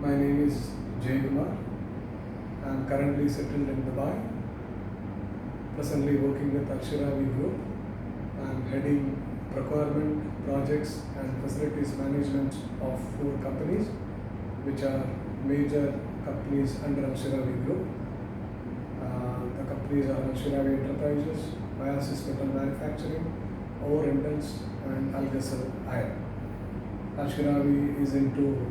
My name is Jayakumar. I am currently settled in Dubai, presently working with Shirawi Group. I am heading procurement, projects and facilities management of 4 companies, which are major companies under Shirawi Group. The companies are Shirawi Enterprises, Metal Manufacturing, AHRD and Iron. Shirawi is into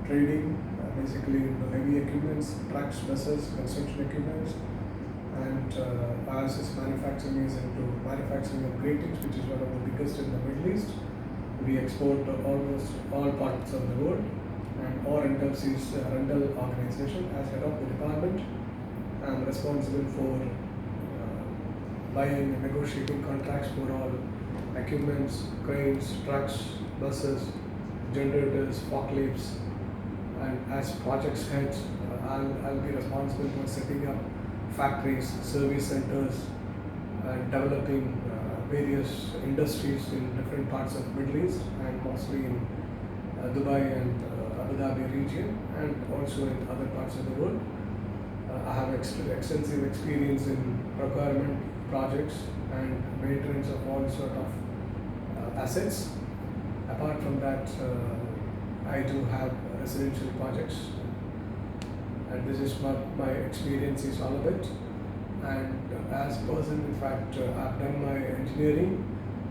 trading, basically into heavy equipments, trucks, buses, construction equipments, and ISS manufacturing is into manufacturing of gratings, which is one of the biggest in the Middle East. We export to almost all parts of the world, and AHRD is a rental organization. As head of the department, I am responsible for buying and negotiating contracts for all equipments, cranes, trucks, buses, generators, forklifts, and as projects head, I'll be responsible for setting up factories, service centers, and developing various industries in different parts of the Middle East and mostly in Dubai and Abu Dhabi region, and also in other parts of the world. I have extensive experience in procurement, projects, and maintenance of all sort of assets. Apart from that, I do have residential projects, and this is what my experience is all about. And as a person, in fact, I've done my engineering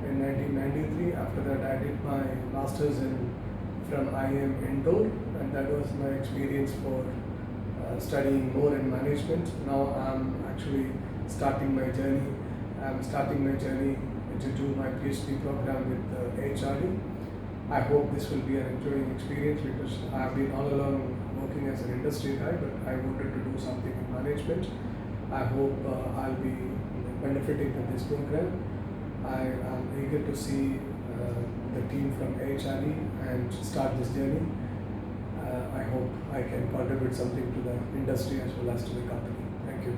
in 1993. After that, I did my master's from IIM Indore, and that was my experience for studying more in management. Now I'm actually starting my journey. I'm starting my journey to do my PhD program with AHRD. I hope this will be an enjoying experience because I have been all along working as an industry guy, but I wanted to do something in management. I hope I'll be benefiting from this program. I am eager to see the team from AHRD and start this journey. I hope I can contribute something to the industry as well as to the company. Thank you.